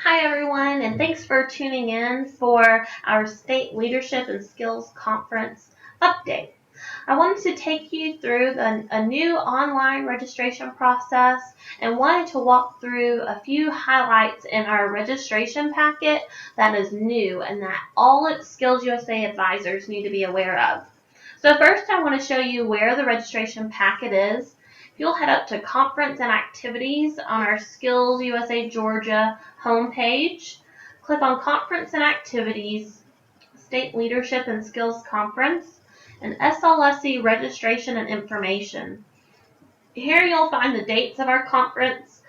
Hi everyone, and thanks for tuning in for our State Leadership and Skills Conference update. I wanted to take you through a new online registration process and wanted to walk through a few highlights in our registration packet that is new and that all SkillsUSA advisors need to be aware of. So first I want to show you where the registration packet is. You'll head up to Conference and Activities on our SkillsUSA Georgia homepage. Click on Conference and Activities, State Leadership and Skills Conference, and SLSC Registration and Information. Here you'll find the dates of our conference,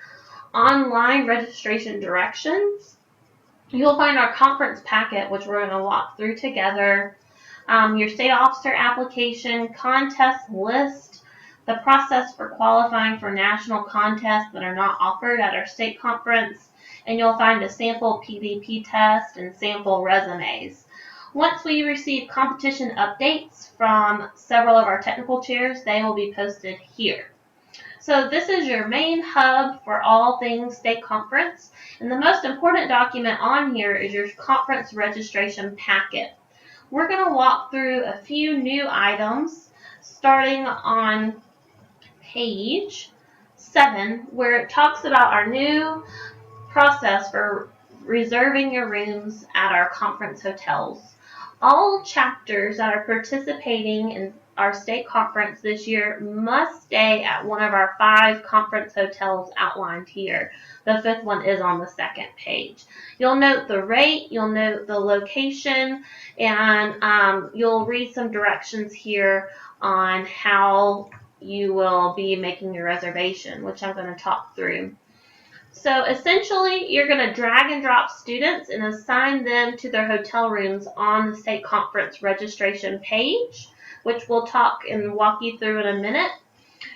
online registration directions. You'll find our conference packet, which we're going to walk through together, your state officer application, contest list, the process for qualifying for national contests that are not offered at our state conference, and you'll find a sample PVP test and sample resumes. Once we receive competition updates from several of our technical chairs, they will be posted here. So this is your main hub for all things state conference, and the most important document on here is your conference registration packet. We're going to walk through a few new items starting on page 7, where it talks about our new process for reserving your rooms at our conference hotels. All chapters that are participating in our state conference this year must stay at one of our 5 conference hotels outlined here. The 5th one is on the 2nd page. You'll note the rate, you'll note the location, and you'll read some directions here on how you will be making your reservation, which I'm going to talk through. So essentially, you're going to drag and drop students and assign them to their hotel rooms on the state conference registration page, which we'll talk and walk you through in a minute.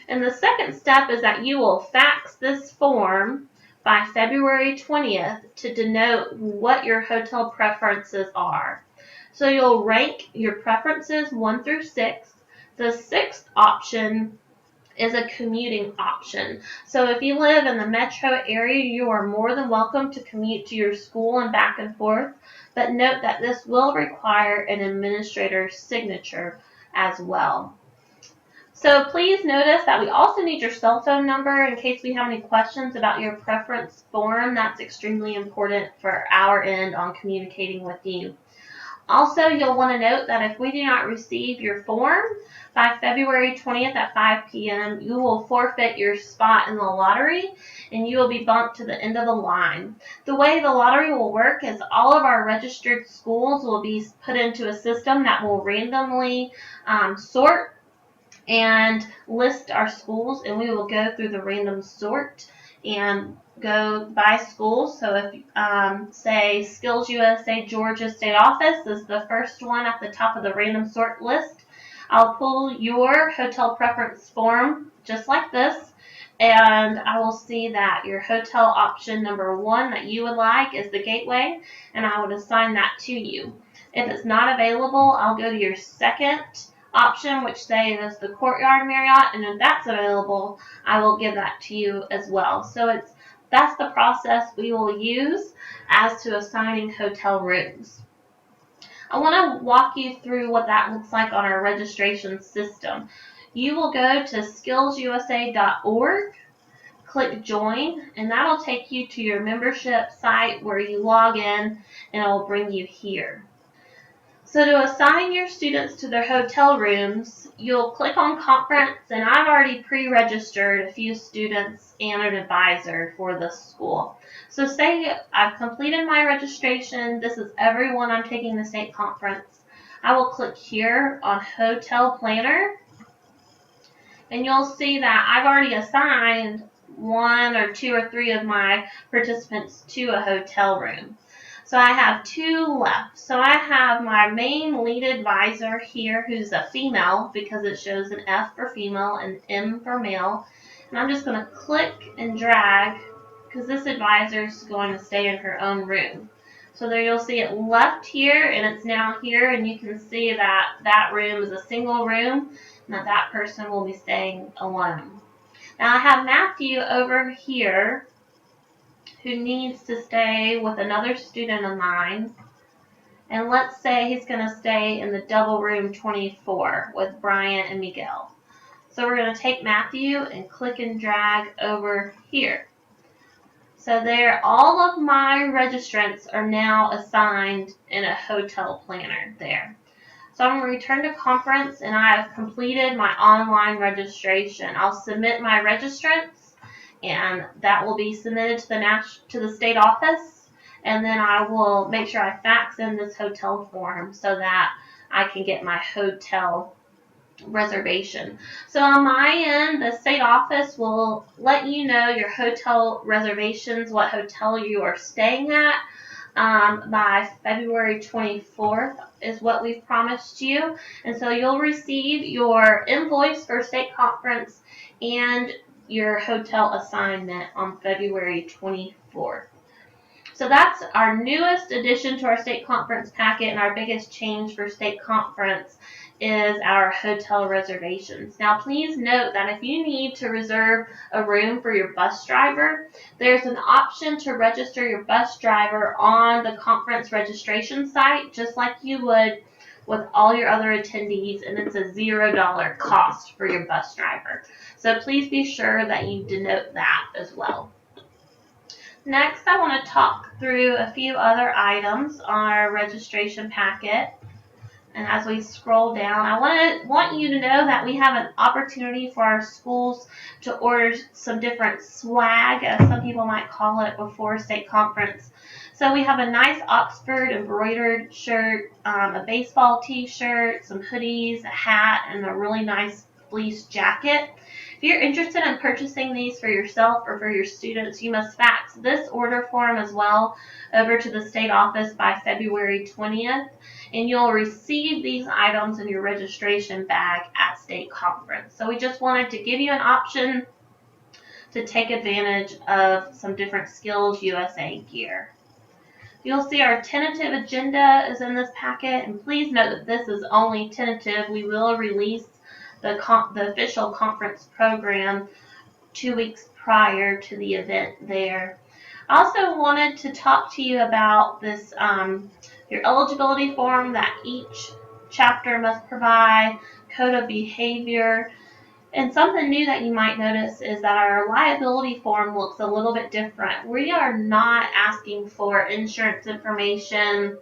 And the second step is that you will fax this form by February 20th to denote what your hotel preferences are. So you'll rank your preferences 1 through 6. The 6th option is a commuting option. So if you live in the metro area, you are more than welcome to commute to your school and back and forth, but note that this will require an administrator's signature as well. So please notice that we also need your cell phone number in case we have any questions about your preference form. That's extremely important for our end on communicating with you. Also, you'll want to note that if we do not receive your form by February 20th at 5 p.m., you will forfeit your spot in the lottery and you will be bumped to the end of the line. The way the lottery will work is all of our registered schools will be put into a system that will randomly sort and list our schools, and we will go through the random sort and go by school. So if, say, SkillsUSA Georgia State Office is the first one at the top of the random sort list, I'll pull your hotel preference form just like this, and I will see that your hotel option number 1 that you would like is the Gateway, and I would assign that to you. If it's not available, I'll go to your second option, which say is the Courtyard Marriott, and if that's available, I will give that to you as well. So that's the process we will use as to assigning hotel rooms. I want to walk you through what that looks like on our registration system. You will go to skillsusa.org, click join, and that'll take you to your membership site where you log in, and it will bring you here. So to assign your students to their hotel rooms, you'll click on conference, and I've already pre-registered a few students and an advisor for this school. So say I've completed my registration, this is everyone I'm taking the state conference. I will click here on Hotel Planner, and you'll see that I've already assigned 1 or 2 or 3 of my participants to a hotel room. So I have 2 left. So I have my main lead advisor here, who's a female because it shows an F for female and M for male. And I'm just going to click and drag because this advisor is going to stay in her own room. So there you'll see it left here and it's now here, and you can see that that room is a single room and that person will be staying alone. Now I have Matthew over here, who needs to stay with another student of mine, and let's say he's going to stay in the double room 24 with Brian and Miguel. So we're going to take Matthew and click and drag over here. So there, all of my registrants are now assigned in a hotel planner there. So I'm going to return to conference, and I have completed my online registration. I'll submit my registrants, and that will be submitted to the state office, and then I will make sure I fax in this hotel form so that I can get my hotel reservation. So on my end, the state office will let you know your hotel reservations, what hotel you are staying at, by February 24th is what we've promised you. And so you'll receive your invoice for state conference and your hotel assignment on February 24th. So that's our newest addition to our state conference packet, and our biggest change for state conference is our hotel reservations. Now please note that if you need to reserve a room for your bus driver, there's an option to register your bus driver on the conference registration site, just like you would with all your other attendees, and it's a $0 cost for your bus driver. So please be sure that you denote that as well. Next, I want to talk through a few other items on our registration packet. And as we scroll down, I want you to know that we have an opportunity for our schools to order some different swag, as some people might call it, before state conference. So we have a nice Oxford embroidered shirt, a baseball t-shirt, some hoodies, a hat, and a really nice fleece jacket. If you're interested in purchasing these for yourself or for your students, you must fax this order form as well over to the state office by February 20th, and you'll receive these items in your registration bag at state conference. So we just wanted to give you an option to take advantage of some different SkillsUSA gear. You'll see our tentative agenda is in this packet, and please note that this is only tentative. We will release the official conference program 2 weeks prior to the event there. I also wanted to talk to you about this, your eligibility form that each chapter must provide, code of behavior, and something new that you might notice is that our liability form looks a little bit different. We are not asking for insurance information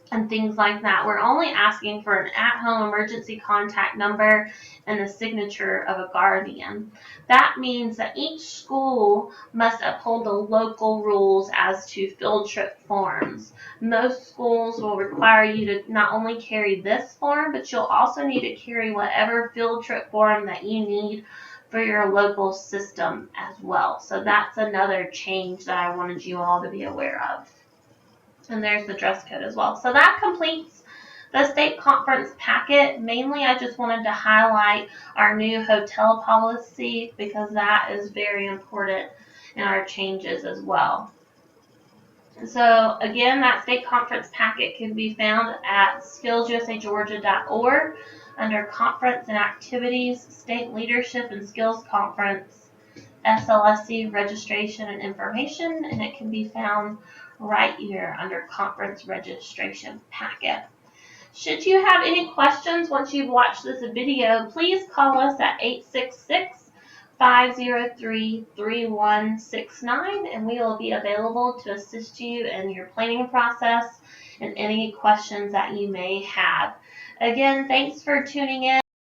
and things like that. We're only asking for an at-home emergency contact number and the signature of a guardian. That means that each school must uphold the local rules as to field trip forms. Most schools will require you to not only carry this form, but you'll also need to carry whatever field trip form that you need for your local system as well. So that's another change that I wanted you all to be aware of. And there's the dress code as well. So that completes the state conference packet. Mainly, I just wanted to highlight our new hotel policy because that is very important in our changes as well. So again, that state conference packet can be found at SkillsUSAGeorgia.org under Conference and Activities, State Leadership and Skills Conference, SLSC Registration and Information, and it can be found right here under Conference Registration Packet. Should you have any questions once you've watched this video, please call us at 866-503-3169, and we will be available to assist you in your planning process and any questions that you may have. Again, thanks for tuning in.